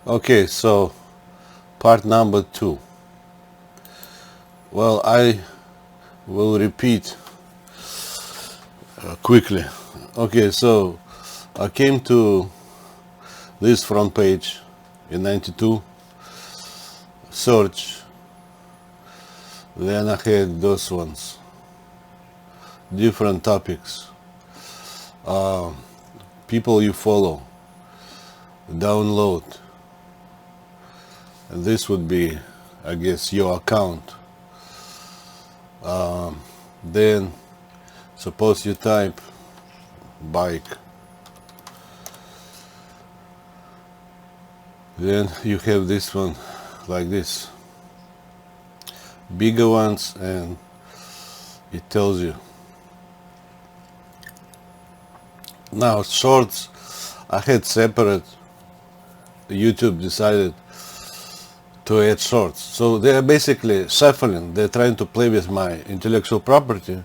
Okay, so part number 2. Well, I will repeat quickly. Okay, so I came to this front page in 92, search, then I had those ones, different topics, people you follow, download, and this would be, I guess, your account. Then suppose you type bike, then you have this one like this, bigger ones, and it tells you. Now shorts, I had separate. YouTube decided to add shorts, so they are basically shuffling. They're trying to play with my intellectual property.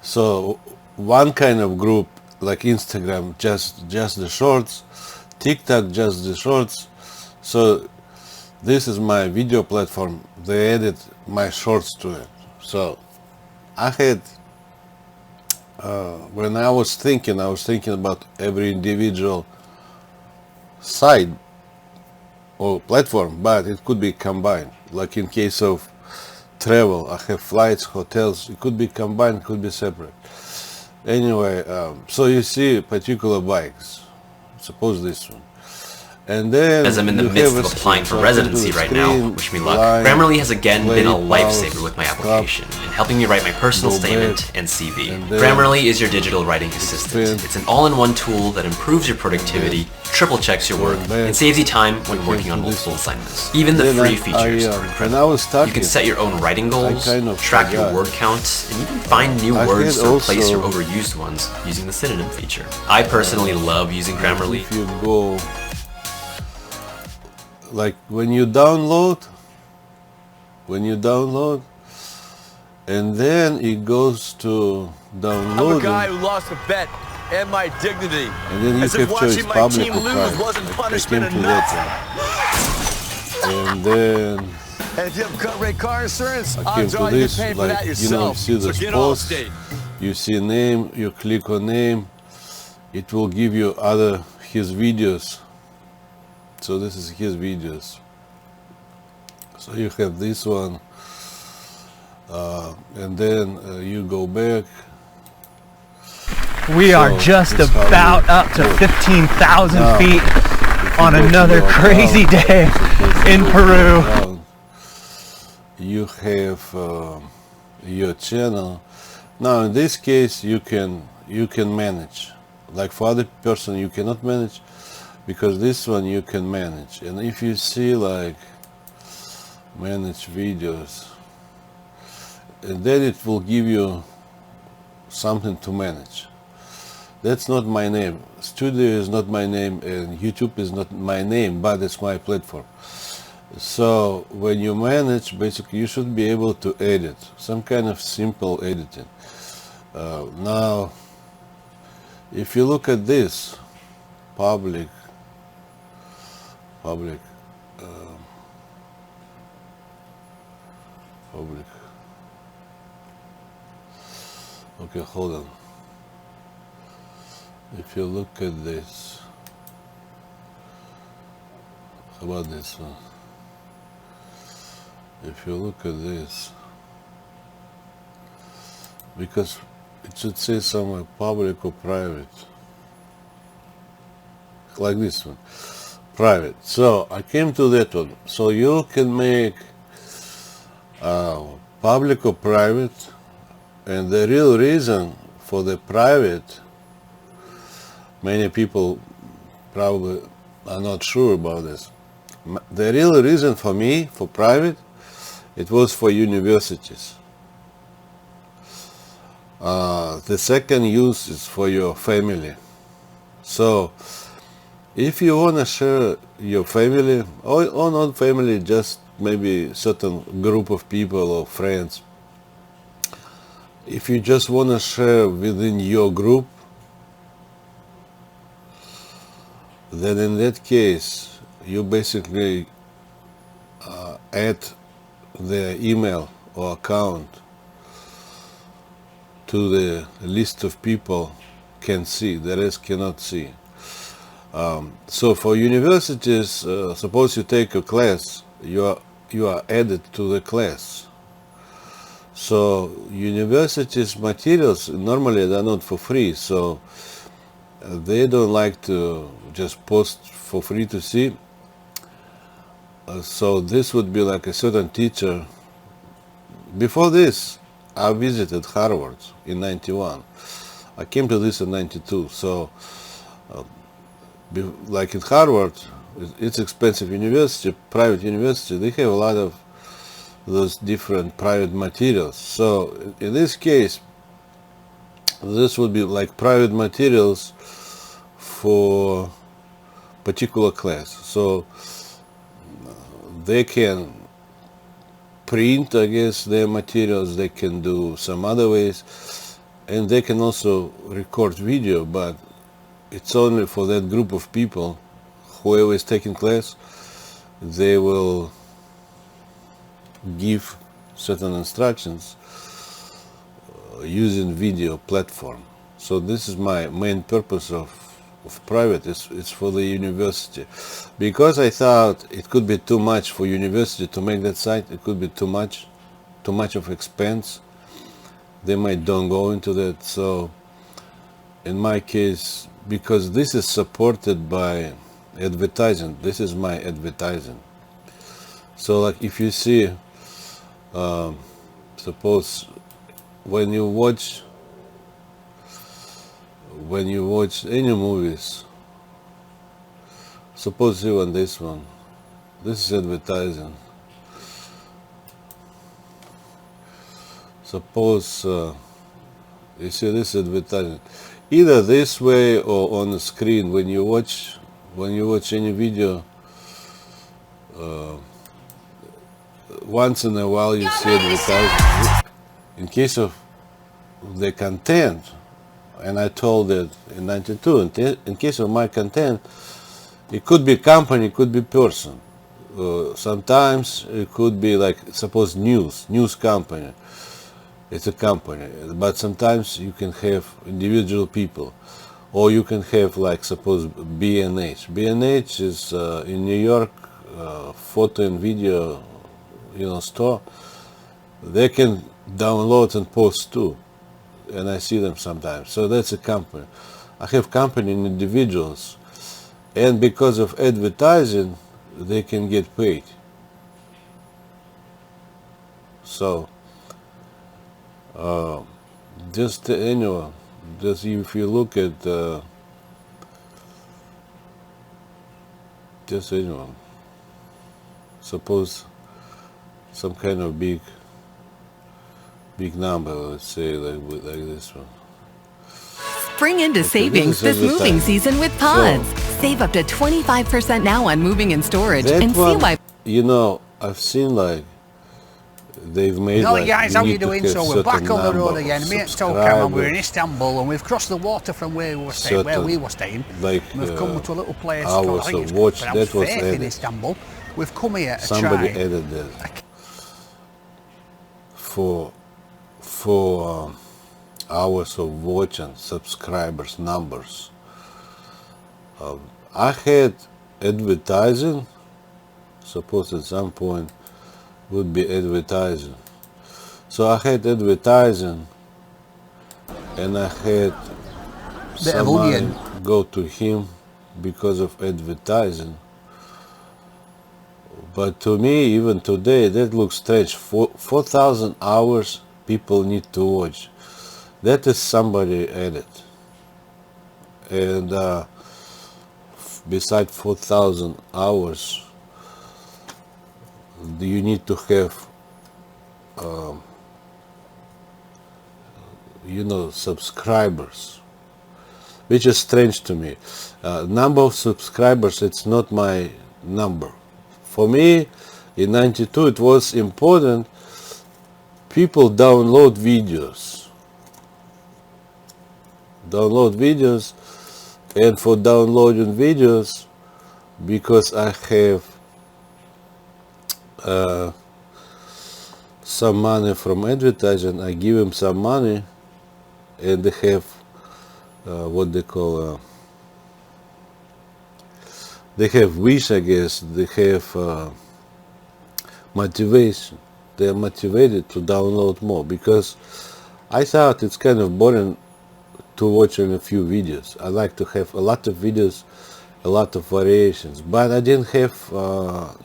So one kind of group like Instagram, just the shorts, TikTok, just the shorts. So this is my video platform. They added my shorts to it. So I had when I was thinking about every individual site or platform, but it could be combined. Like in case of travel, I have flights, hotels. It could be combined, it could be separate. Anyway, so you see particular bikes. Suppose this one. And then, as I'm in the midst of applying for residency right now, wish me luck. Grammarly has again been a lifesaver with my application and helping me write my personal statement and CV. Grammarly is your digital writing assistant. It's an all-in-one tool that improves your productivity, triple checks your work, and saves you time when working on multiple assignments. Even the free features are incredible. You can set your own writing goals, track your word count, and even find new words to replace your overused ones using the synonym feature. I personally love using Grammarly. If you go, like when you download, and then it goes to download. I'm a guy who lost a bet and my dignity. And then you As have if choice watching my public team or lose private. wasn't I punishment came to enough. that one. And then And if you have cut-rate car insurance, I came odds to are you're this, paying for that like, you know, you yourself. see So this get post, Allstate. you see name, you click on name, it will give you his videos. So this is his videos. So you have this one, and then you go back. We are just about up to 15,000 feet on another crazy day in Peru. You have your channel. Now in this case you can manage. Like for other person you cannot manage, because this one you can manage. And if you see like manage videos, and then it will give you something to manage. That's not my name. Studio is not my name, and YouTube is not my name, but it's my platform. So when you manage, basically you should be able to edit, some kind of simple editing. Now if you look at this public, okay, hold on. If you look at this, how about this one? If you look at this, because it should say somewhere public or private, like this one, private. So I came to that one. So you can make public or private, and the real reason for the private, many people probably are not sure about this. The real reason for me, for private, it was for universities. The second use is for your family. So if you want to share your family, or not family, just maybe certain group of people or friends, if you just want to share within your group, then in that case you basically add their email or account to the list of people can see, the rest cannot see. So for universities, suppose you take a class, you are added to the class. So universities materials normally they're not for free, so they don't like to just post for free to see. So this would be like a certain teacher. Before this, I visited Harvard in 91. I came to this in 92. So like in Harvard, it's expensive university, private university, they have a lot of those different private materials. So in this case, this would be like private materials for particular class. So they can print, I guess, their materials, they can do some other ways, and they can also record video, but it's only for that group of people. Whoever is taking class, they will give certain instructions using video platform. So this is my main purpose of private. It's for the university, because I thought it could be too much for university to make that site. It could be too much of expense. They might don't go into that. So in my case, because this is supported by advertising, this is my advertising. So like if you see, suppose when you watch any movies, suppose even this one, this is advertising. Suppose you see this advertising, either this way or on the screen when you watch any video. Once in a while you see advertising. In case of the content, and I told it in 92, in case of my content, it could be company, it could be person. Sometimes it could be like, suppose news company. It's a company, but sometimes you can have individual people, or you can have like, suppose B&H. B&H is in New York, photo and video, store. They can download and post too, and I see them sometimes. So that's a company. I have company and individuals, and because of advertising, they can get paid. So just anyone, just if you look at just anyone, suppose some kind of big number, let's say like this one. Spring into savings this moving season with Pods. Save up to 25% now on moving and storage, and see why. I've seen like they've made. No, like, guys, how you need to doing? have So we're back on the road certain again. number Me of and Tokam, we're in subscribers, Istanbul, and we've crossed the water from where we were staying. like We've come to a little place called, I hours think of it's watch. pronounced That was Faith in added. Istanbul. We've come here to Somebody try. added that for hours of watching, subscribers, numbers. I had advertising. Suppose at some point would be advertising. So I had advertising, and I had Bit of somebody onion. go to him because of advertising. But to me, even today, that looks strange. 4,000 hours people need to watch. That is somebody added. And beside 4,000 hours, you need to have, subscribers, which is strange to me. Number of subscribers, it's not my number. For me, in 92, it was important. People download videos, and for downloading videos, because I have some money from advertising. I give them some money, and they have what they call they have wish, I guess. They have motivation. They are motivated to download more, because I thought it's kind of boring to watch only a few videos. I like to have a lot of videos, a lot of variations, but I didn't have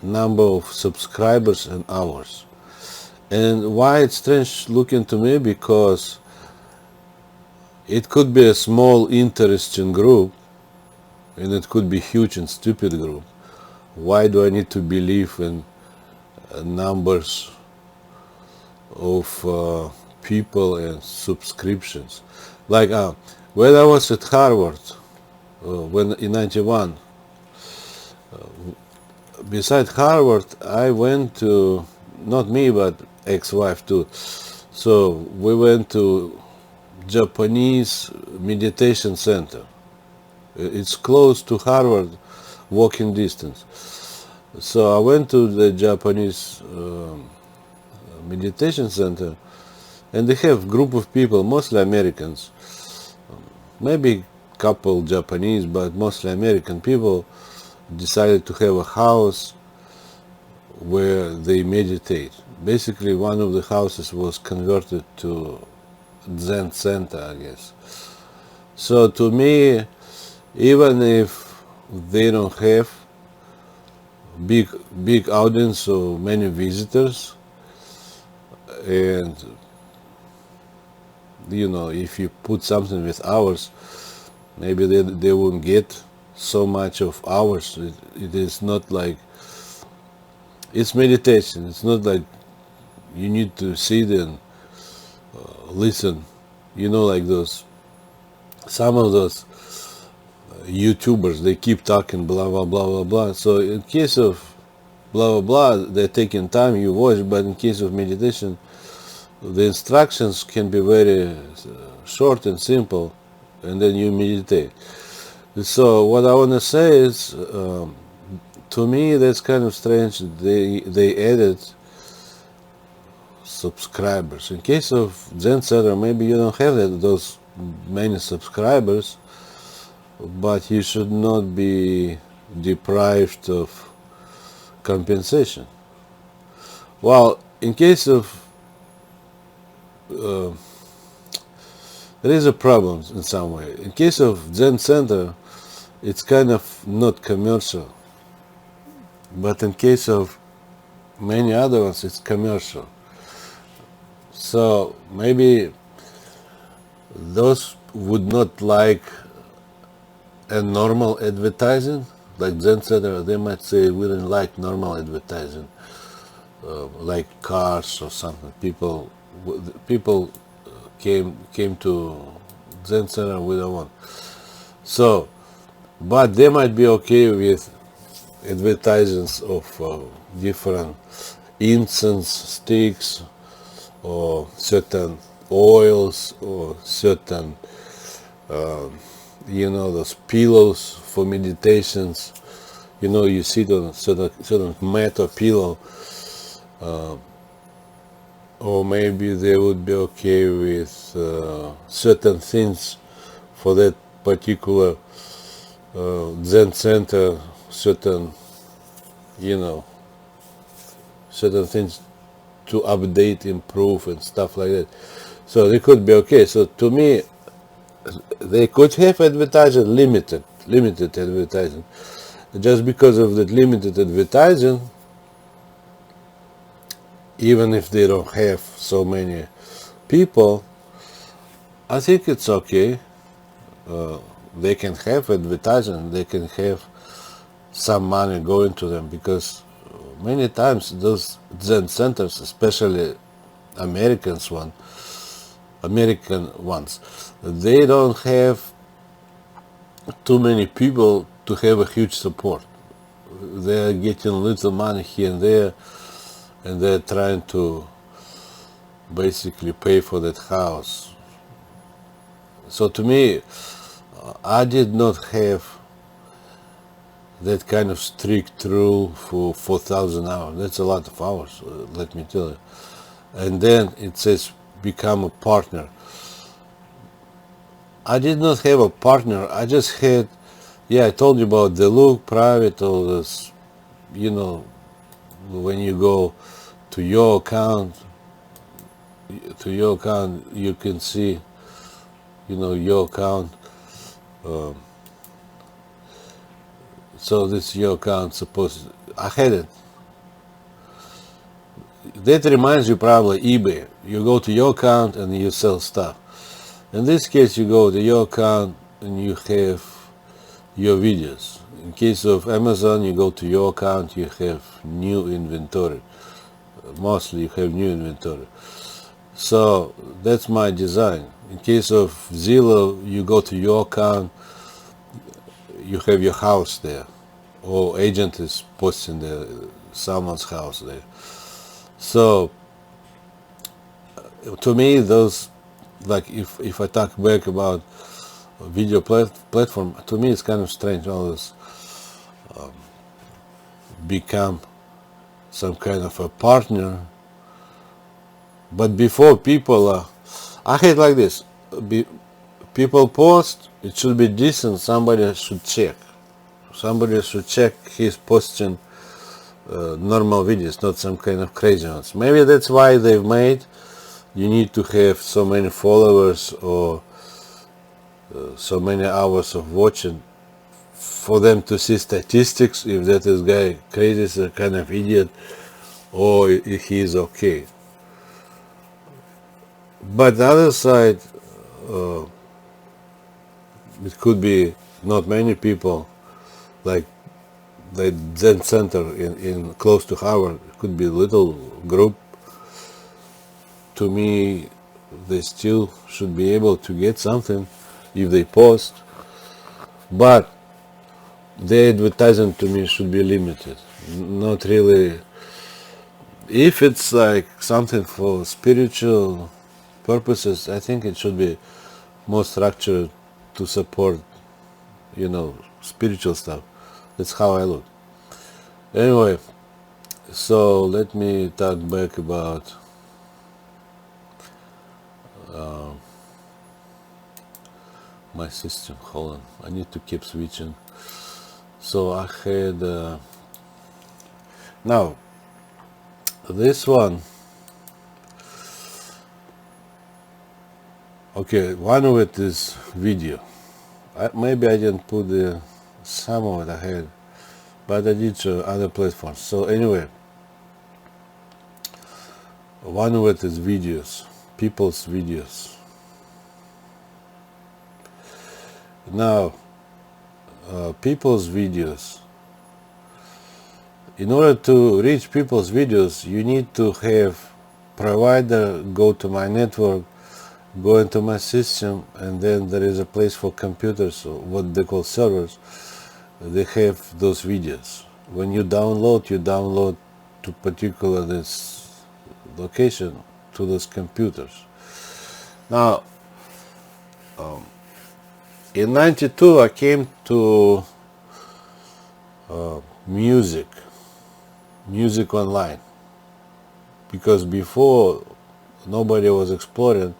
number of subscribers and hours. And why it's strange looking to me, because it could be a small interesting group, and it could be huge and stupid group. Why do I need to believe in numbers of people and subscriptions? Like when I was at Harvard, when in '91, beside Harvard, I went to, not me, but ex-wife too. So we went to Japanese meditation center. It's close to Harvard, walking distance. So I went to the Japanese meditation center, and they have group of people, mostly Americans, maybe couple Japanese, but mostly American people, decided to have a house where they meditate. Basically, one of the houses was converted to Zen center, I guess. So to me, even if they don't have big audience or many visitors, and you know, if you put something with hours, maybe they won't get so much of hours. It is not like, it's meditation. It's not like you need to sit and listen, you know, like some of those YouTubers, they keep talking blah blah blah blah blah. So in case of blah blah blah, they're taking time, you watch. But in case of meditation, the instructions can be very short and simple, and then you meditate. So what I want to say is, to me, that's kind of strange. They added subscribers. In case of Zen Center, maybe you don't have those many subscribers, but you should not be deprived of compensation. Well, in case of there is a problem in some way. In case of Zen Center, it's kind of not commercial, but in case of many other ones, it's commercial. So maybe those would not like a normal advertising, like Zen Center. They might say we don't like normal advertising, like cars or something. People came to Zen Center, we don't want. So, but they might be okay with advertisements of different incense sticks, or certain oils, or certain you know, those pillows for meditations. You know, you sit on certain mat or pillow, or maybe they would be okay with certain things for that particular Zen center, certain, you know, certain things to update, improve, and stuff like that. So they could be okay. So to me, they could have advertising, limited advertising. Just because of that limited advertising, even if they don't have so many people, I think it's okay. They can have advertising, they can have some money going to them, because many times those Zen centers, especially American ones, they don't have too many people to have a huge support. They are getting little money here and there, and they're trying to basically pay for that house. So to me, I did not have that kind of strict rule for 4,000 hours. That's a lot of hours, let me tell you. And then it says become a partner. I did not have a partner. I just had, yeah, I told you about the look, private, all this, you know, when you go to your account, you can see, you know, your account. So this is your account supposed, I had it. That reminds you probably eBay. You go to your account and you sell stuff. In this case, you go to your account and you have your videos. In case of Amazon, you go to your account, you have new inventory. Mostly you have new inventory. So that's my design. In case of Zillow, you go to your account, you have your house there, or agent is posting someone's house there. So to me, those, like if I talk back about video platform, to me it's kind of strange, all this become some kind of a partner. But before people, I hate like this, people post, it should be decent, somebody should check. Somebody should check he's posting normal videos, not some kind of crazy ones. Maybe that's why they've made, you need to have so many followers or so many hours of watching for them to see statistics, if that is guy crazy, is a kind of idiot, or if he is okay. But the other side, it could be not many people, like the Zen Center in close to Harvard. It could be a little group. To me, they still should be able to get something if they post, but the advertising to me should be limited. Not really. If it's like something for spiritual purposes, I think it should be more structured to support, you know, spiritual stuff. That's how I look. Anyway, so let me talk back about my system. Hold on, I need to keep switching. So I had now this one. Okay, one of it is video. Maybe I didn't put some of it I had, but I did show other platforms. So anyway, one of it is videos, people's videos. Now, people's videos. In order to reach people's videos, you need to have provider go to my network, go into my system, and then there is a place for computers, or what they call servers. They have those videos. When you download to particular this location, to those computers. Now, in '92 I came to music online, because before nobody was exploring.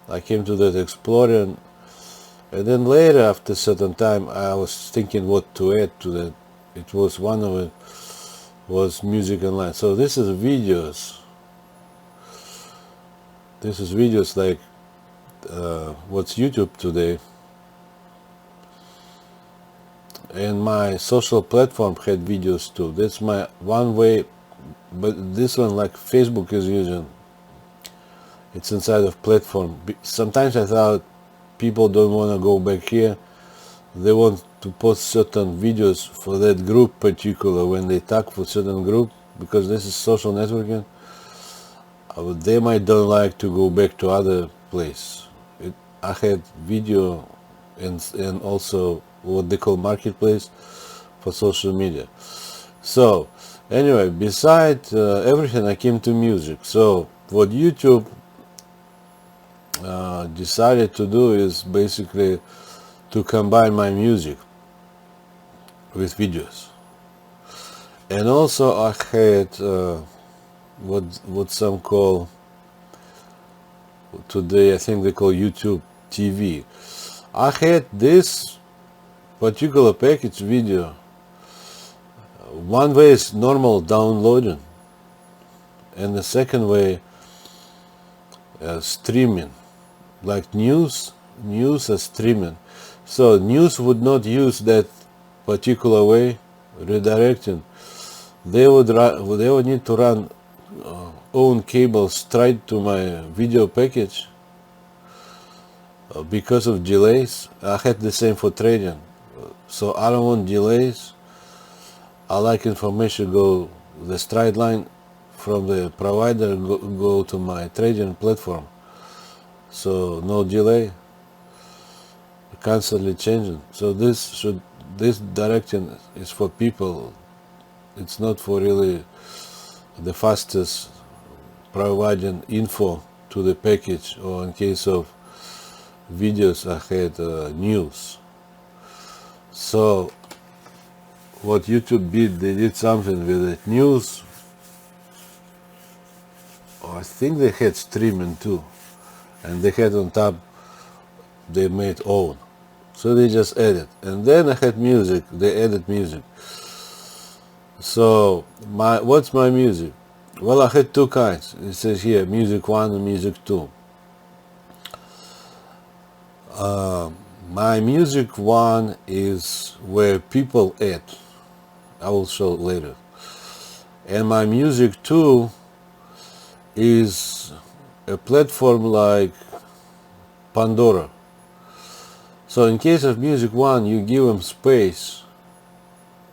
I came to that exploring, and then later, after a certain time, I was thinking what to add to that. It was one of it was music online. So this is videos. This is videos like what's YouTube today. And my social platform had videos too. That's my one way, but this one, like Facebook is using, it's inside of platform. Sometimes I thought people don't want to go back here. They want to post certain videos for that group particular when they talk for certain group, because this is social networking. They might don't like to go back to other place. I had video and also what they call marketplace for social media. So anyway, beside everything, I came to music. So what YouTube decided to do is basically to combine my music. with videos. And also I had what some call today, I think they call YouTube TV. I had this particular package video. One way is normal downloading, and the second way streaming, like news as streaming. So news would not use that particular way redirecting. They would need to run own cable straight to my video package because of delays. I had the same for trading, so I don't want delays. I like information go the straight line from the provider go to my trading platform, so no delay, constantly changing. So this direction is for people. It's not for really the fastest providing info to the package, or in case of videos I had news. So what YouTube did, they did something with it. News, I think they had streaming too, and they had on top, they made own. So they just added. And then I had music, they added music. So what's my music? Well, I had two kinds. It says here, music 1 and music 2. My music 1 is where people add. I will show it later. And my music 2 is a platform like Pandora. So in case of music 1, you give them space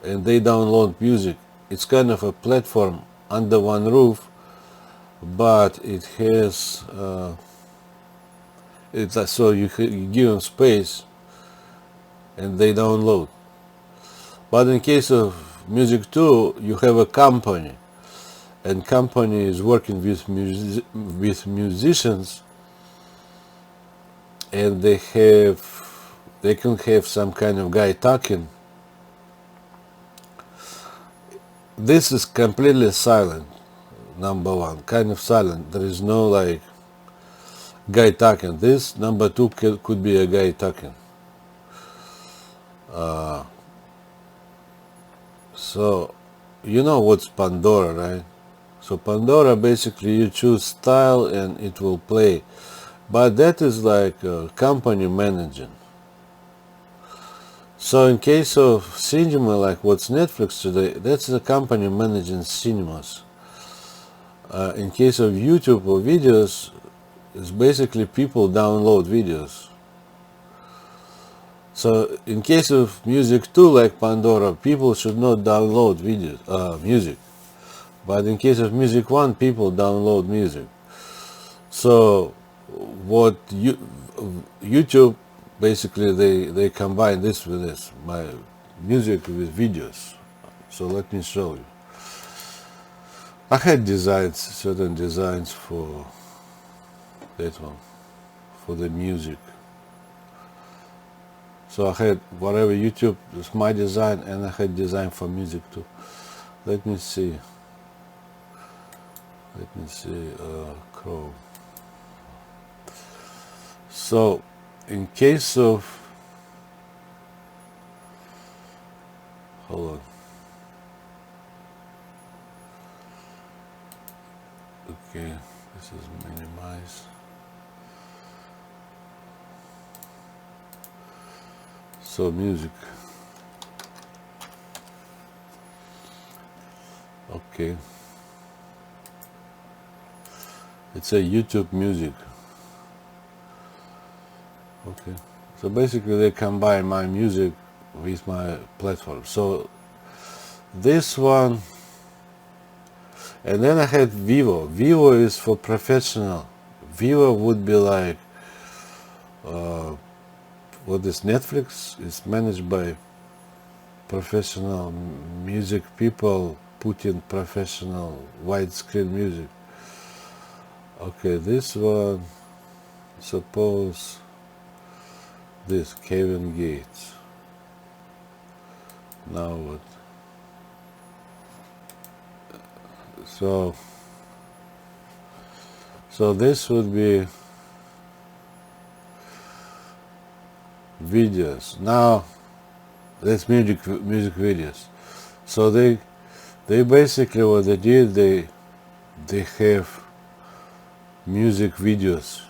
and they download music. It's kind of a platform under one roof, but it has so you give them space and they download. But in case of music 2, you have a company, and company is working with musicians, and they can have some kind of guy talking. This is completely silent, number 1, kind of silent. There is no like guy talking. This number 2 could be a guy talking. So you know what's Pandora, right? So Pandora, basically you choose style and it will play, but that is like a company managing. So in case of cinema, like what's Netflix today, that's the company managing cinemas. In case of YouTube or videos, it's basically people download videos. So in case of music too, like Pandora, people should not download music. But in case of music 1, people download music. So what YouTube, basically they combine this with this, my music with videos. So let me show you. I had designs, certain designs for that one, for the music. So I had whatever YouTube is my design, and I had design for music too. Let me see. Chrome. So in case of, hold on. Okay, this is minimize. So music. Okay. It's a YouTube music. Okay. So basically they combine my music with my platform. So this one, and then I had VEVO. VEVO is for professional. VEVO would be like what is Netflix? It's managed by professional music people, putting professional widescreen music. Okay, this one, suppose this Kevin Gates Now what? So this would be videos. Now that's music videos. So they basically, what they did, they have music videos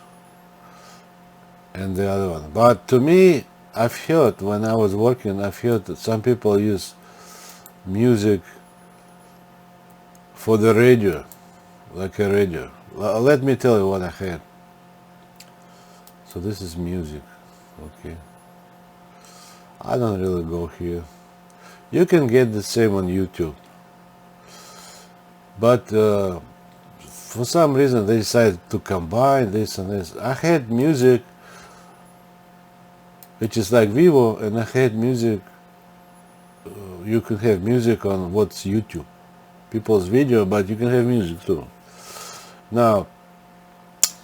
and the other one. But to me, I've heard, when I was working, I've heard that some people use music for the radio, like a radio. Let me tell you what I had. So this is music, okay. I don't really go here. You can get the same on YouTube. But for some reason they decided to combine this and this. I had music which is like VEVO, and I had music, you can have music on what's YouTube, people's video, but you can have music too. Now,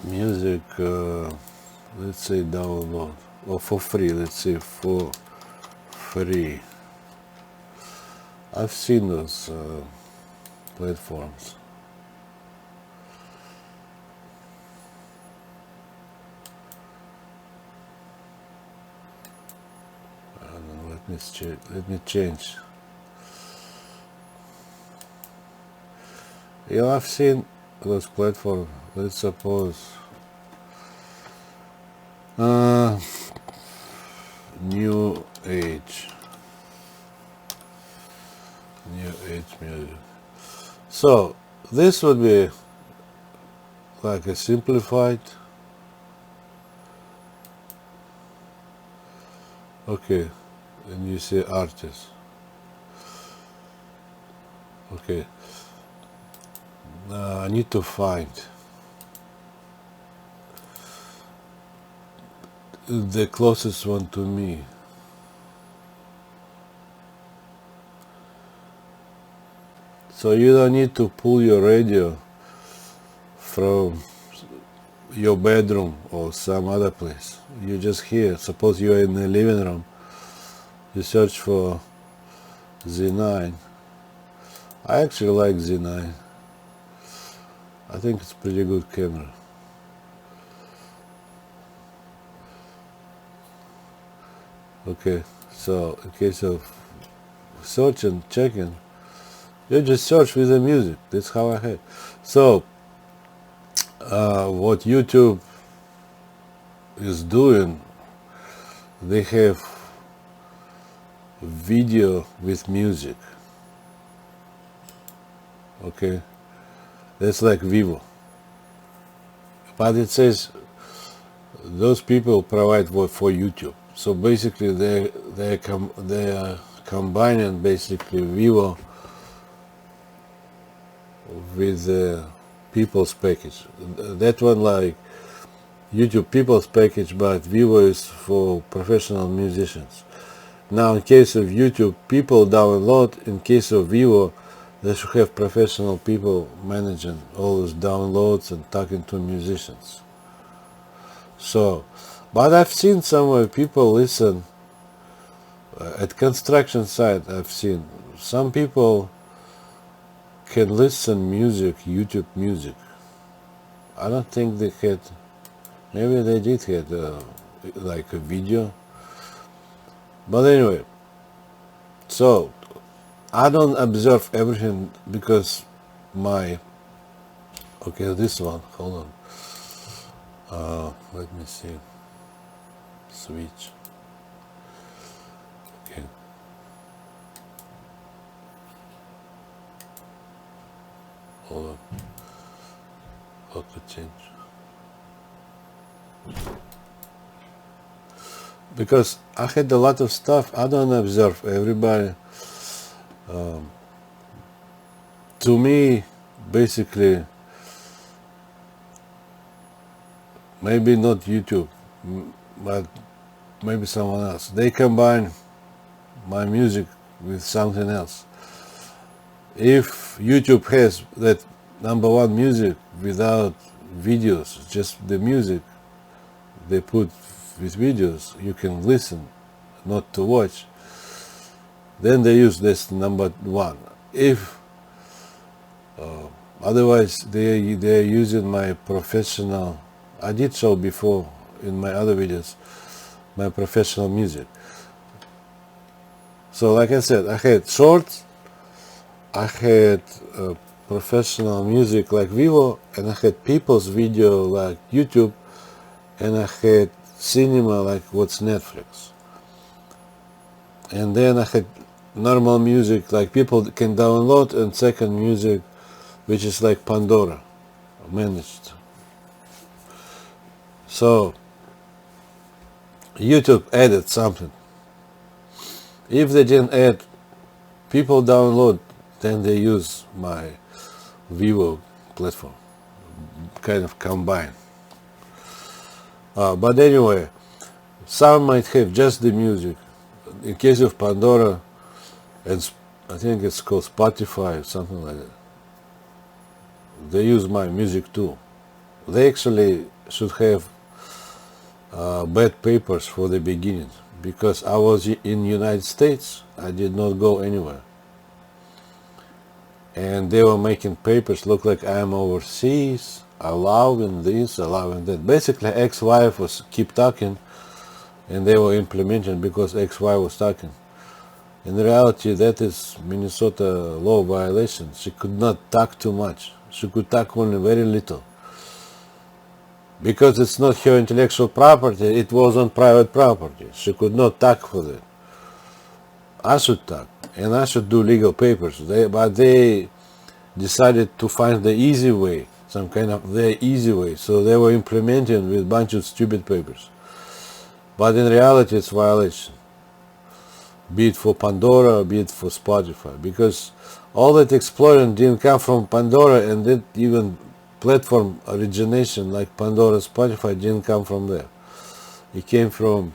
music, let's say download, or for free, let's say for free. I've seen those platforms. Let me change. Yeah, I've seen those platforms. Let's suppose New Age music. So this would be like a simplified. Okay. And you say artist. Okay. Now I need to find the closest one to me. So you don't need to pull your radio from your bedroom or some other place. You just hear. Suppose you're in the living room. You search for Z9. I actually like Z9. I think it's a pretty good camera. Okay, so in case of searching, checking, you just search with the music. That's how I had. So what YouTube is doing, they have video with music. Okay, that's like VEVO, but it says those people provide for YouTube. So basically they are combining basically VEVO with the people's package. That one like YouTube people's package, but VEVO is for professional musicians. Now, in case of YouTube, people download. In case of VEVO, they should have professional people managing all those downloads and talking to musicians. So, but I've seen somewhere people listen at construction site. I've seen some people can listen music, YouTube music. I don't think they had. Maybe they did have like a video. But anyway, so I don't observe everything because my, okay, this one, hold on. Let me see, switch, okay. Hold on, how to change. Because I had a lot of stuff, I don't observe everybody. To me, basically, maybe not YouTube, but maybe someone else. They combine my music with something else. If YouTube has that #1 music without videos, just the music they put with videos, you can listen, not to watch. then they use this number one. If otherwise they're using my professional, I did so before in my other videos, my professional music. So like I said, I had shorts, I had professional music like VEVO, and I had people's video like YouTube, and I had cinema like what's Netflix. And then I had normal music like people can download, and second music which is like Pandora managed. So YouTube added something. If they didn't add, people download, then they use my VEVO platform, kind of combine. But anyway, some might have just the music. In case of Pandora, and I think it's called Spotify or something like that, they use my music too. They actually should have bad papers for the beginning, because I was in United States, I did not go anywhere. And they were making papers look like I'm overseas, allowing this, allowing that. Basically, ex-wife was keep talking, and they were implementing because ex-wife was talking. In reality, that is Minnesota law violation. She could not talk too much. She could talk only very little. Because it's not her intellectual property, it was on private property. She could not talk for that. I should talk, and I should do legal papers. But they decided to find the easy way, some kind of their easy way. So they were implementing with a bunch of stupid papers. But in reality, it's violation. Be it for Pandora, be it for Spotify. Because all that exploring didn't come from Pandora, and that even platform origination like Pandora, Spotify didn't come from there. It came from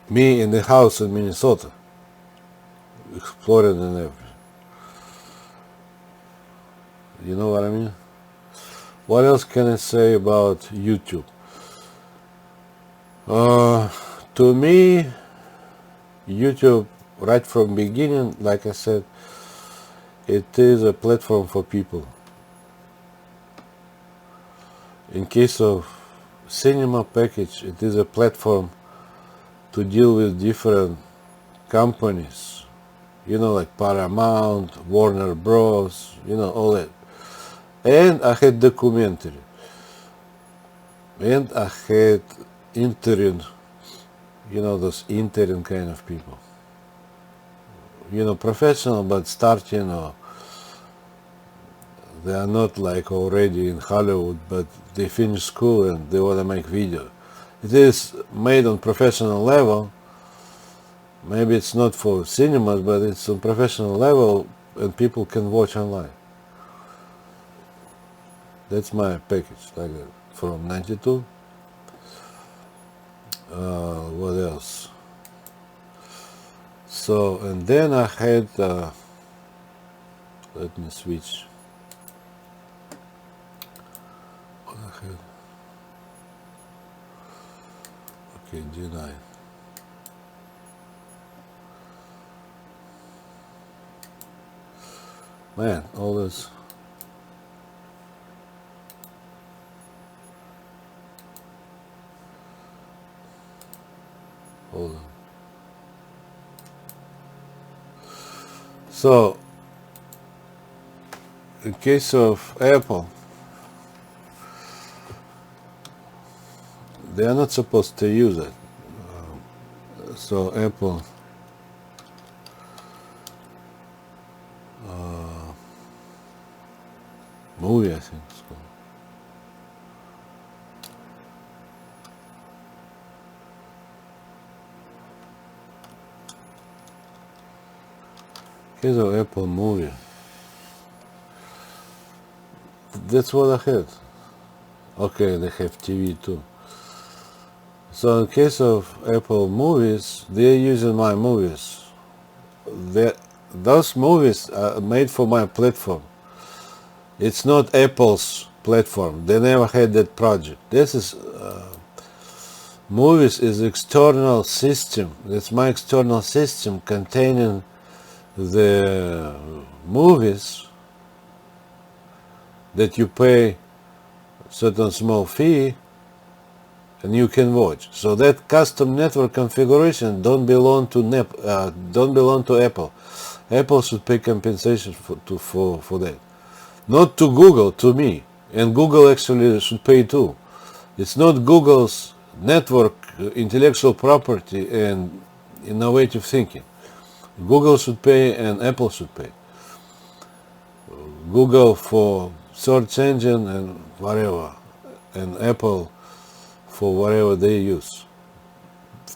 me in the house in Minnesota, exploring and everything. You know what I mean? What else can I say about YouTube? To me, YouTube, right from beginning, like I said, it is a platform for people. In case of cinema package, it is a platform to deal with different companies, you know, like Paramount, Warner Bros, you know, all that. And I had documentary, and I had interim, you know, those interim kind of people, you know, professional but starting, or they are not like already in Hollywood, but they finish school and they want to make video. It is made on professional level. Maybe it's not for cinemas, but it's on professional level, and people can watch online. That's my package, like that, from 92. What else? So, and then I had, let me switch. What I had? Okay, G9. Man, all this. Hold on. So, in case of Apple, they are not supposed to use it. So Apple movie, I think it's called. Case of Apple movie. That's what I had. Okay, they have TV too. So in case of Apple movies, they're using my movies. Those movies are made for my platform. It's not Apple's platform. They never had that project. This is Movies is external system. That's my external system containing the movies that you pay certain small fee and you can watch. So that custom network configuration don't belong to Apple. Apple should pay compensation for that. Not to Google, to me. And Google actually should pay too. It's not Google's network, intellectual property and innovative thinking. Google should pay and Apple should pay. Google for search engine and whatever, and Apple for whatever they use.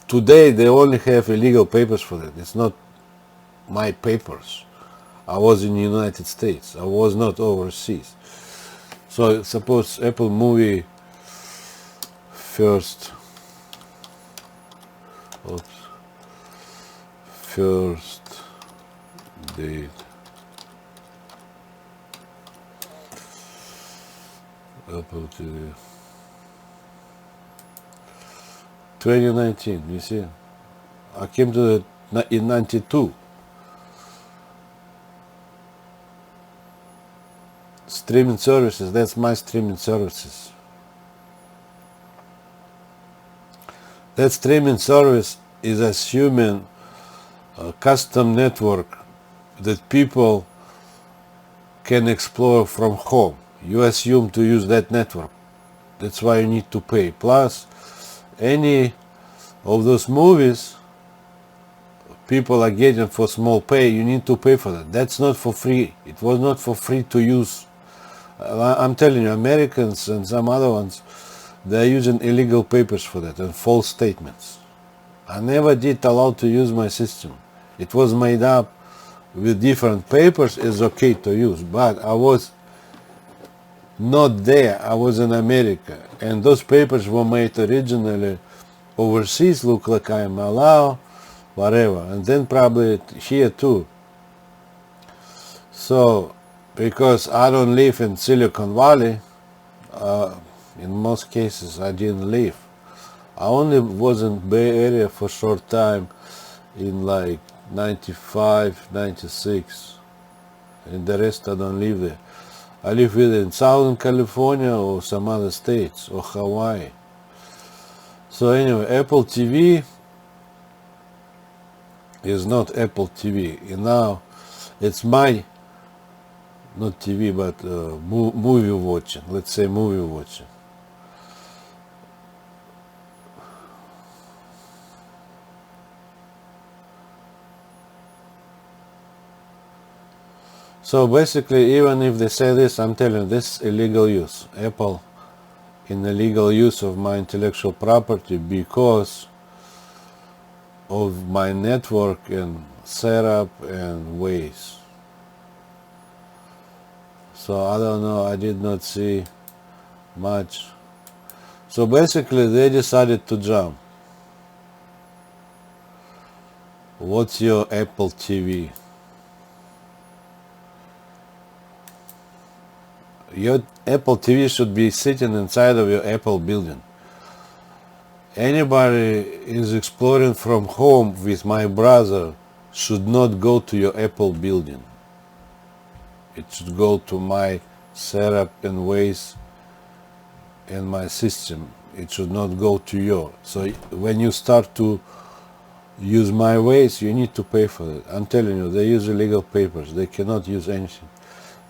Today they only have illegal papers for that. It's not my papers. I was in the United States. I was not overseas. So suppose Apple movie first date Apple TV 2019. You see, I came to the in 92. Streaming services, that's my streaming services. That streaming service is assuming a custom network that people can explore from home. You assume to use that network. That's why you need to pay. Plus, any of those movies people are getting for small pay, you need to pay for that. That's not for free. It was not for free to use. I'm telling you, Americans and some other ones, they're using illegal papers for that and false statements. I never did allow to use my system. It was made up with different papers. It's okay to use, but I was not there. I was in America, and those papers were made originally overseas. Look like I am allowed, whatever, and then probably here too. So, because I don't live in Silicon Valley, in most cases I didn't live. I only was in Bay Area for a short time in like 95, 96, and the rest I don't live there. I live either in Southern California or some other states or Hawaii. So anyway, Apple TV is not Apple TV. And now it's my, not TV, but movie watching. Let's say movie watching. So basically, even if they say this, I'm telling you, this is illegal use. Apple in illegal use of my intellectual property because of my network and setup and ways. So I don't know, I did not see much. So basically they decided to jump. What's your Apple TV? Your Apple TV should be sitting inside of your Apple building. Anybody is exploring from home with my browser should not go to your Apple building. It should go to my setup and ways and my system. It should not go to your. So when you start to use my ways, you need to pay for it. I'm telling you, they use illegal papers. They cannot use anything.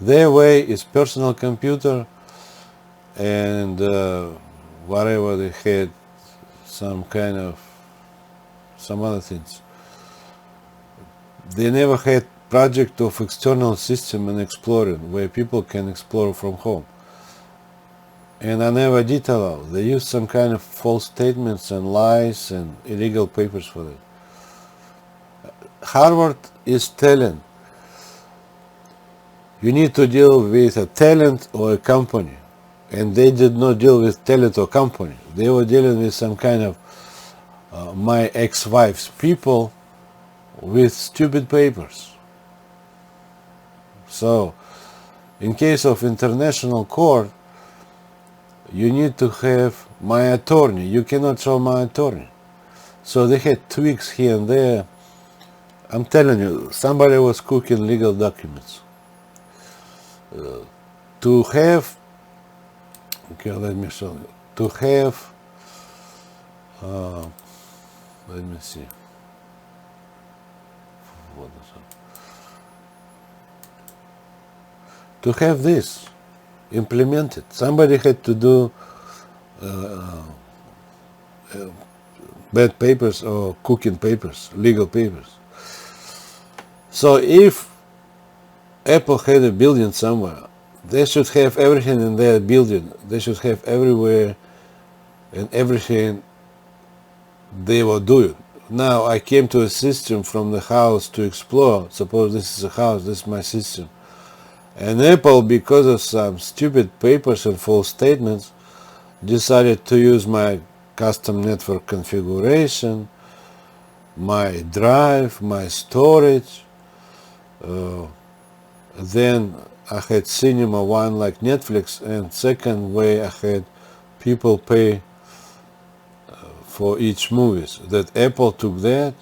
Their way is personal computer and whatever they had, some other things. They never had project of external system and exploring where people can explore from home. And I never did allow. They used some kind of false statements and lies and illegal papers for that. Harvard is telling you need to deal with a talent or a company. And they did not deal with talent or company. They were dealing with some kind of my ex-wife's people with stupid papers. So, in case of international court, you need to have my attorney. You cannot show my attorney. So they had tweaks here and there. I'm telling you, somebody was cooking legal documents. To have, okay, let me show you. To have, let me see. What is it? To have this implemented, somebody had to do bad papers or cooking papers, legal papers. So if Apple had a building somewhere, they should have everything in their building. They should have everywhere and everything they were doing. Now I came to a system from the house to explore. Suppose this is a house, this is my system. And Apple, because of some stupid papers and false statements, decided to use my custom network configuration, my drive, my storage. Then I had Cinema One like Netflix, and second way I had people pay for each movies. That Apple took that.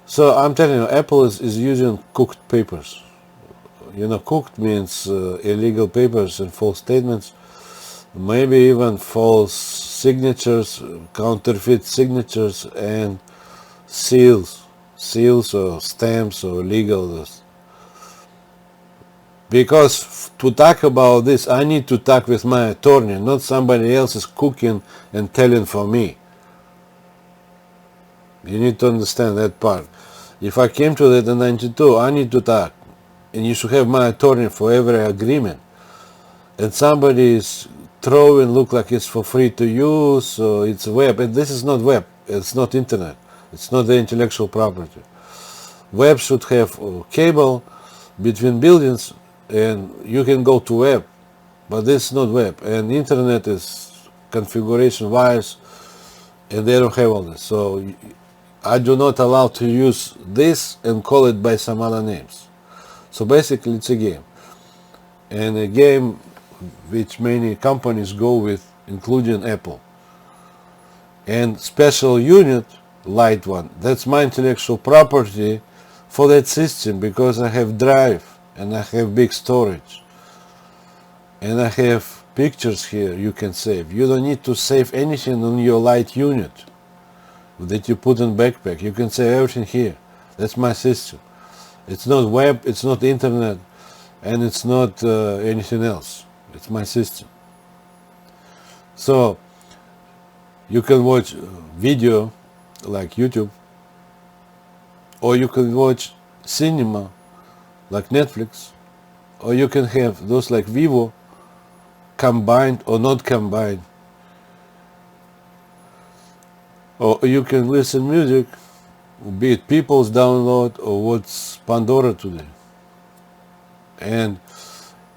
So I'm telling you, Apple is using cooked papers. You know, cooked means illegal papers and false statements, maybe even false signatures, counterfeit signatures, and seals or stamps or legal. Because to talk about this, I need to talk with my attorney, not somebody else is cooking and telling for me. You need to understand that part. If I came to that in 92, I need to talk. And you should have my attorney for every agreement. And somebody is throwing, look like it's for free to use, so it's web. And this is not web, it's not internet. It's not the intellectual property. Web should have cable between buildings, and you can go to web, but this is not web. And internet is configuration wires, and they don't have all this. So I do not allow to use this and call it by some other names. So basically it's a game. And a game which many companies go with, including Apple. And special unit, light one, that's my intellectual property for that system, because I have drive and I have big storage and I have pictures here you can save. You don't need to save anything on your light unit that you put in backpack. You can save everything here. That's my system. It's not web, it's not internet, and it's not anything else. It's my system. So you can watch video like YouTube, or you can watch cinema like Netflix, or you can have those like VEVO combined or not combined, or you can listen music, be it people's download or what's Pandora today. And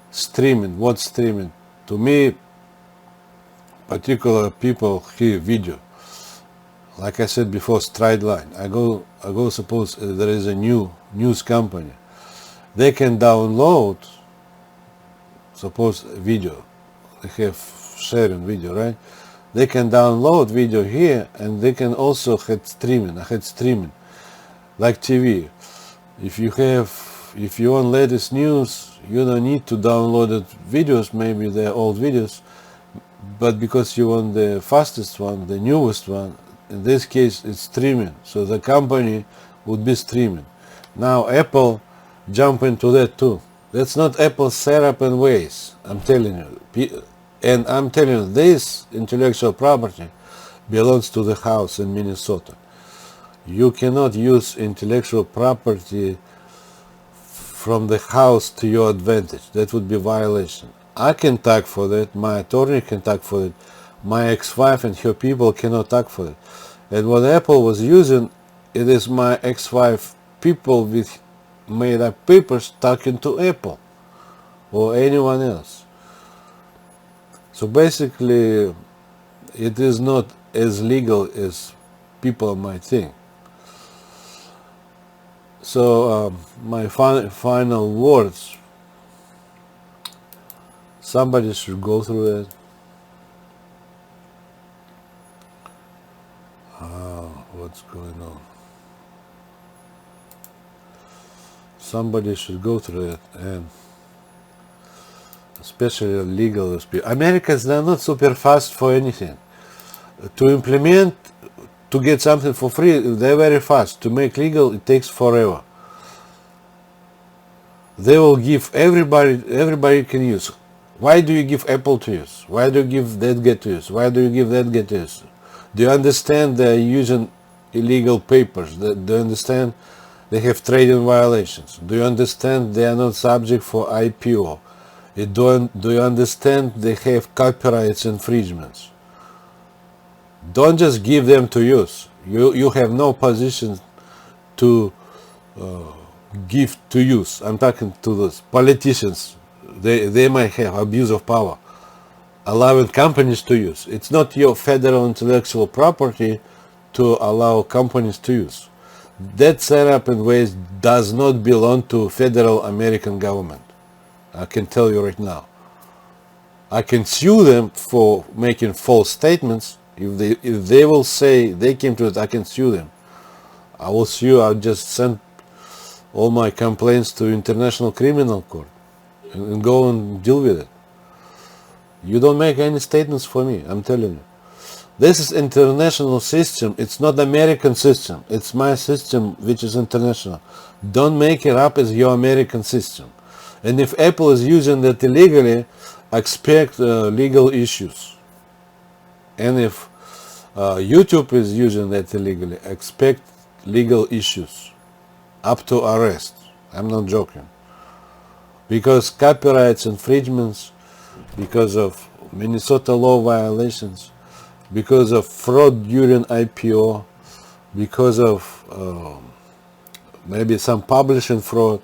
streaming, what's streaming? To me, particular people hear video. Like I said before, straight line. I go suppose there is a new news company. They can download, suppose video. They have sharing video, right? They can download video here, and they can also have streaming. I had streaming, like TV. If you want latest news, you don't need to download it videos. Maybe they're old videos, but because you want the fastest one, the newest one, in this case it's streaming. So the company would be streaming. Now Apple jump into that too. That's not Apple's setup and ways. I'm telling you. And I'm telling you, this intellectual property belongs to the house in Minnesota. You cannot use intellectual property from the house to your advantage. That would be violation. I can tag for that. My attorney can tag for it. My ex-wife and her people cannot tag for it. And what Apple was using, it is my ex-wife people with made up papers talking to Apple or anyone else. So basically, it is not as legal as people might think. So my final words, somebody should go through it what's going on. Somebody should go through it, and especially legal speed. Americans, they're not super fast for anything. To implement, to get something for free, they're very fast. To make legal, it takes forever. They will give everybody can use. Why do you give Apple to use? Why do you give that get to use? Why do you give that get to use? Do you understand they're using illegal papers? Do you understand they have trading violations? Do you understand they are not subject for IPO? Do you understand they have copyrights infringements? Don't just give them to use. You have no position to give to use. I'm talking to those politicians. They might have abuse of power, allowing companies to use. It's not your federal intellectual property to allow companies to use. That setup in ways does not belong to federal American government. I can tell you right now. I can sue them for making false statements. If they will say they came to it, I can sue them. I will sue. I'll just send all my complaints to International Criminal Court and go and deal with it. You don't make any statements for me, I'm telling you. This is international system. It's not American system. It's my system, which is international. Don't make it up as your American system. And if Apple is using that illegally, expect legal issues. And if YouTube is using that illegally, expect legal issues up to arrest. I'm not joking. Because copyrights infringements, because of Minnesota law violations, because of fraud during IPO, because of maybe some publishing fraud,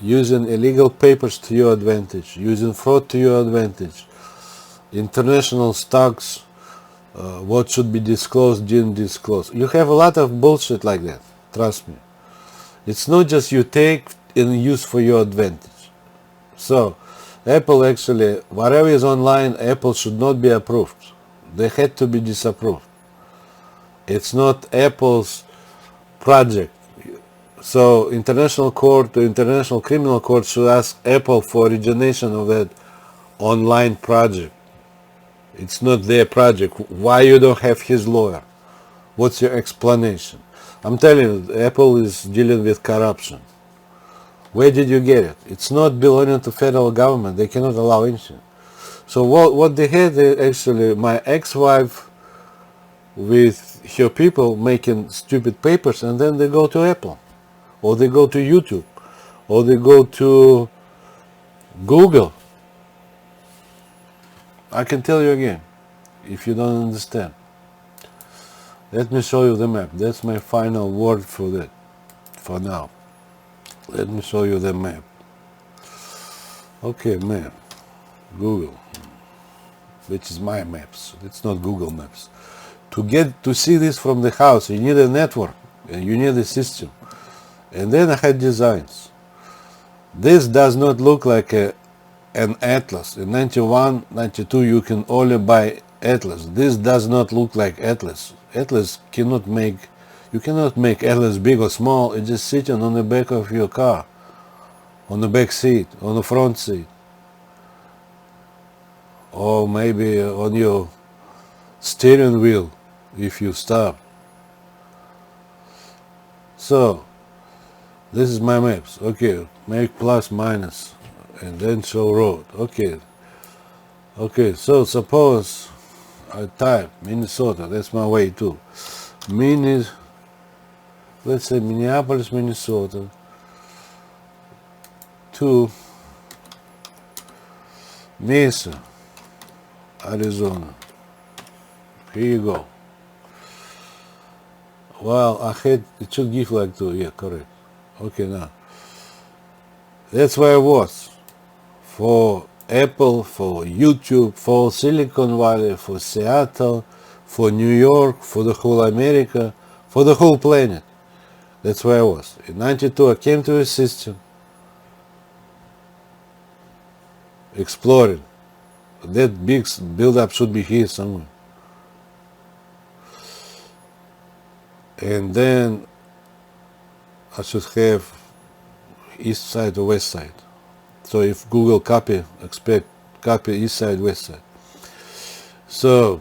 using illegal papers to your advantage, using fraud to your advantage, international stocks, what should be disclosed, didn't disclose. You have a lot of bullshit like that, trust me. It's not just you take and use for your advantage. So, Apple actually, whatever is online, Apple should not be approved. They had to be disapproved. It's not Apple's project. So International Court or International Criminal Court should ask Apple for origination of that online project. It's not their project. Why you don't have his lawyer? What's your explanation? I'm telling you, Apple is dealing with corruption. Where did you get it? It's not belonging to federal government. They cannot allow anything. So what they had, actually, my ex-wife with her people making stupid papers, and then they go to Apple, or they go to YouTube, or they go to Google. I can tell you again, if you don't understand. Let me show you the map. That's my final word for that, for now. Let me show you the map. Okay, map. Google, which is my maps. It's not Google Maps. To see this from the house, you need a network and you need a system. And then I had designs. This does not look like an Atlas. In 91, 92, you can only buy Atlas. This does not look like Atlas. Atlas cannot make, you cannot make Atlas big or small. It's just sitting on the back of your car, on the back seat, on the front seat, or maybe on your steering wheel if you stop. So this is my maps. Okay, make plus minus and then show road. Okay, so suppose I type Minnesota. That's my way too. Let's say Minneapolis, Minnesota to Mesa, Arizona. Here you go. Well, it should give like two. Yeah, correct. Okay, now that's where I was for Apple, for YouTube, for Silicon Valley, for Seattle, for New York, for the whole America, for the whole planet. That's where I was. In 92, I came to a system, exploring. That big build-up should be here somewhere. and then I should have east side or west side. So if Google copy, expect copy east side, west side. So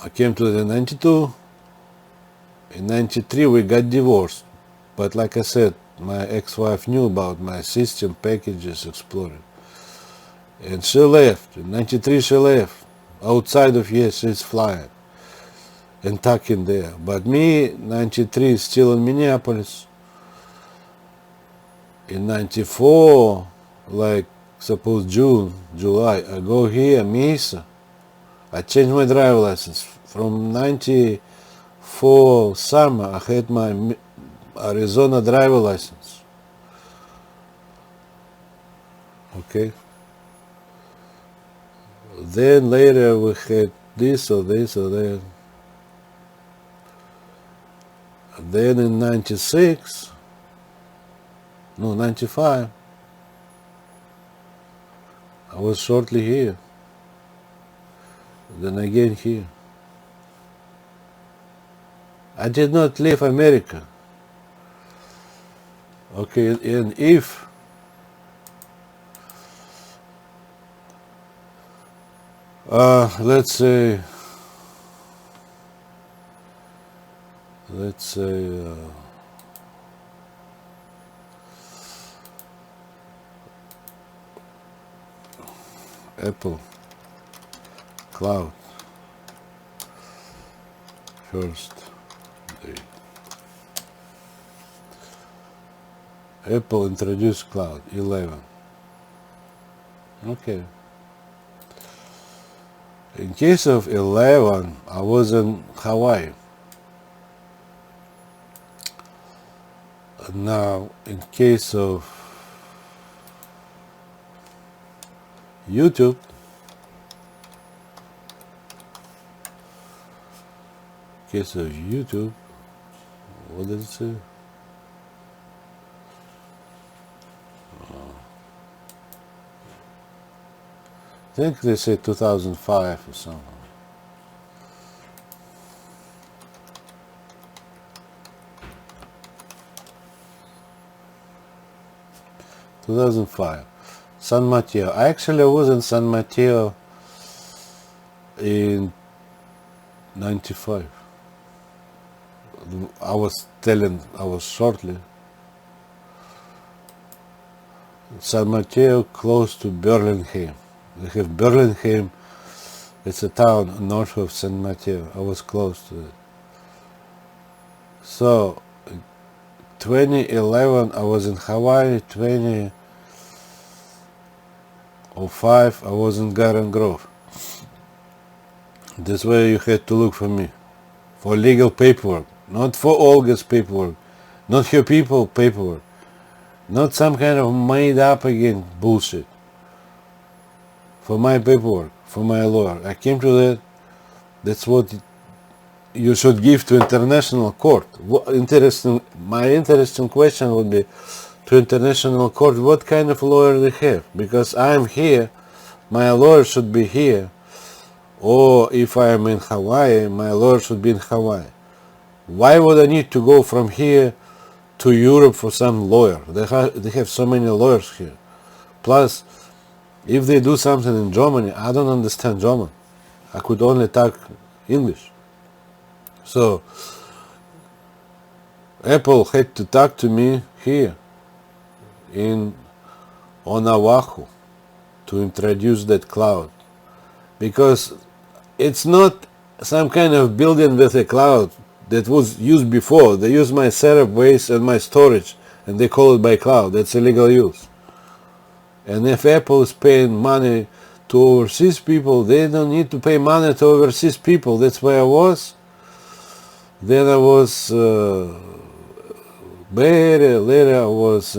I came to the 92. In 93 we got divorced, but like I said, my ex-wife knew about my system, packages, explorer, and she left. In 93 she left. Outside of here she's flying and tucking there. But me, 93 still in Minneapolis. In 94, like suppose June, July, I go here, Mesa. I changed my driver license. From 94 summer, I had my Arizona driver license. Okay. Then later we had this or this or that. Then in 96, no, 95, I was shortly here. Then again here. I did not leave America. Okay, and if let's say Apple Cloud first date. Apple introduced cloud 11. Okay. In case of 11, I was in Hawaii. Now, in case of YouTube, what does it say? I think they say 2005 or something. San Mateo. Actually, I was in San Mateo in 95. I was shortly. San Mateo close to Burlingame. They have Burlingame. It's a town north of San Mateo. I was close to it. So, 2011 I was in Hawaii. 2005 I was in Garden Grove. That's where you had to look for me. For legal paperwork. Not for Olga's paperwork. Not her people paperwork. Not some kind of made up again bullshit. For my paperwork. For my lawyer. I came to that. That's what you should give to international court. My interesting question would be to international court, what kind of lawyer they have? Because I'm here, my lawyer should be here. Or if I am in Hawaii, my lawyer should be in Hawaii. Why would I need to go from here to Europe for some lawyer? They have so many lawyers here. Plus, if they do something in Germany, I don't understand German. I could only talk English. So, Apple had to talk to me here on Oahu to introduce that cloud. Because it's not some kind of building with a cloud that was used before. They use my setup base and my storage and they call it by cloud. That's illegal use. And if Apple is paying money to overseas people, they don't need to pay money to overseas people. That's where I was. Then I was Bay Area. Later I was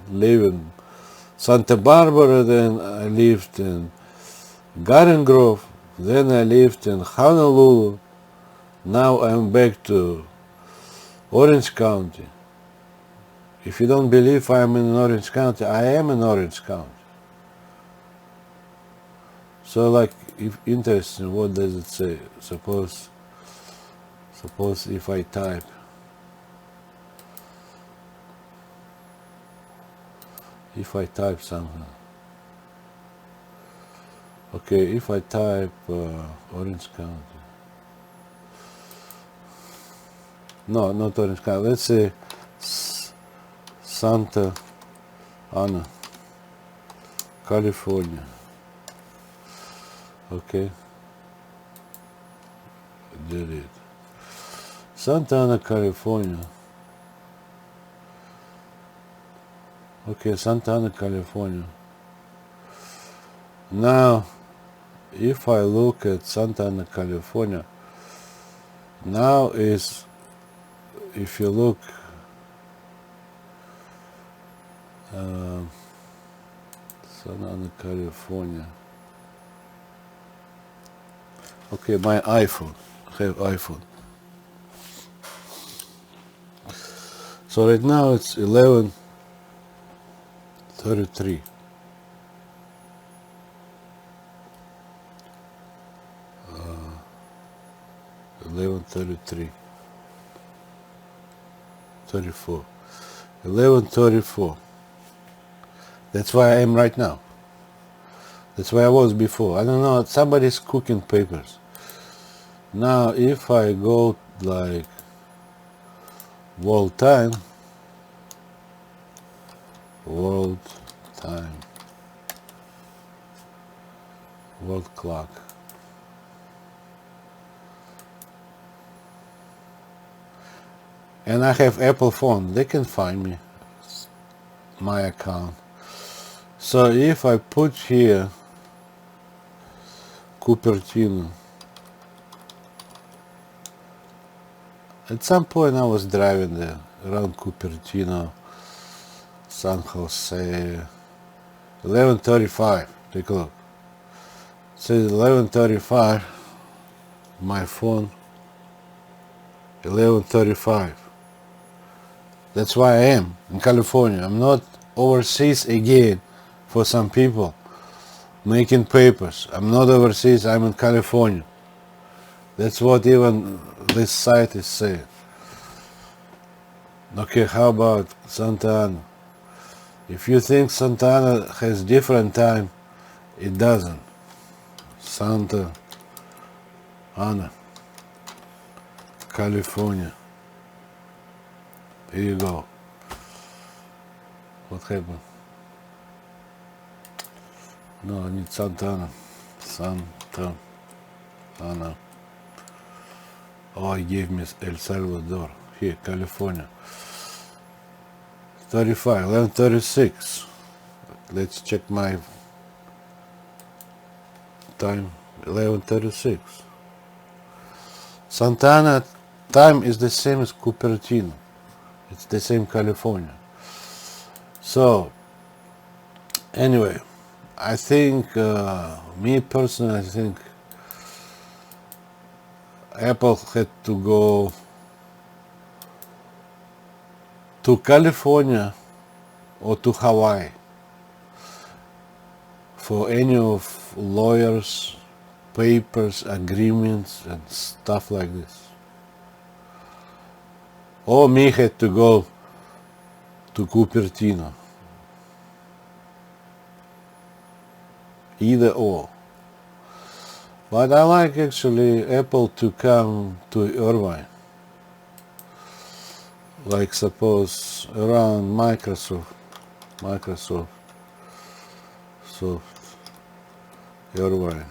living Santa Barbara. Then I lived in Garden Grove. Then I lived in Honolulu. Now I'm back to Orange County. If you don't believe I'm in Orange County, I am in Orange County. So, like, if interesting, what does it say? Suppose Suppose if I type something. Okay, if I type Orange County. No, not Orange County. Let's say Santa Ana, California. Okay. Delete. Santa Ana, California. Okay, Santa Ana, California. Now, if I look at Santa Ana, California, now is, if you look, Santa Ana, California. Okay, my iPhone. I have iPhone. So right now it's 11:33. Uh, 11:33. 34. 11:34. That's where I am right now. That's where I was before. I don't know, somebody's cooking papers. Now if I go like world time, world clock. And I have Apple phone, they can find me, my account. So if I put here Cupertino, at some point I was driving there around Cupertino, San Jose, 11:35, take a look. It says 11:35, my phone, 11:35. That's why I am in California. I'm not overseas again for some people making papers. I'm not overseas, I'm in California. That's what even this site is saying. Okay, how about Santa Ana? If you think Santa Ana has different time, it doesn't. Santa Ana, California. Here you go. What happened? No, I need Santa Ana. Santa Ana. Oh, he gave me El Salvador. Here, California. 35, 11:36. Let's check my time. 11:36. Santa Ana time is the same as Cupertino. It's the same California. So, anyway, I think, me personally, I think Apple had to go to California or to Hawaii for any of lawyers, papers, agreements, and stuff like this. Or me had to go to Cupertino. Either or. But I like actually Apple to come to Irvine. Like suppose around Microsoft, Irvine.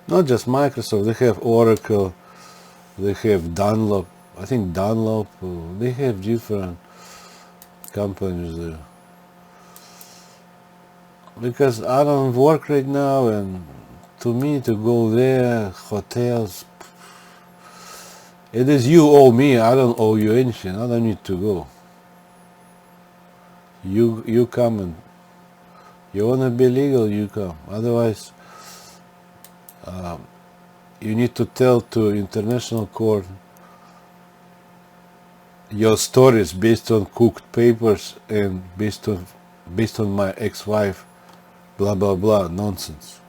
Not just Microsoft, they have Oracle, they have Dunlop, I think Dunlop, they have different companies there. Because I don't work right now, and to me to go there, hotels, it is you owe me, I don't owe you anything, I don't need to go. You come, and you want to be legal, you come. Otherwise, you need to tell to international court your stories based on cooked papers and based on my ex-wife, blah blah blah, nonsense.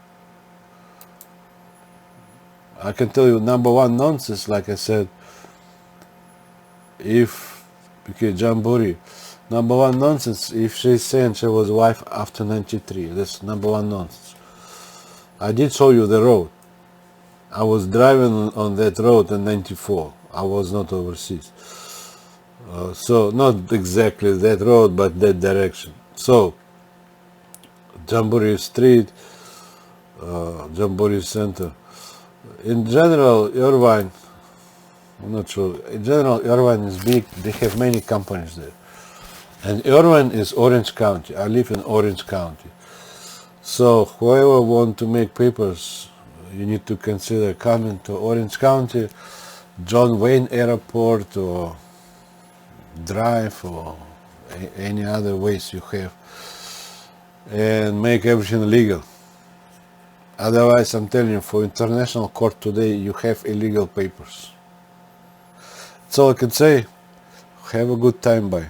I can tell you number one nonsense, like I said, Jamboree, number one nonsense, if she's saying she was wife after 93, that's number one nonsense. I did show you the road. I was driving on that road in 94. I was not overseas. So not exactly that road, but that direction. So Jamboree Street, Jamboree Center. In general, Irvine, I'm not sure. In general, Irvine is big. They have many companies there. And Irvine is Orange County. I live in Orange County. So whoever want to make papers, you need to consider coming to Orange County, John Wayne Airport, or drive, or any other ways you have, and make everything legal. Otherwise, I'm telling you, for international court today, you have illegal papers. That's all I can say. Have a good time. Bye.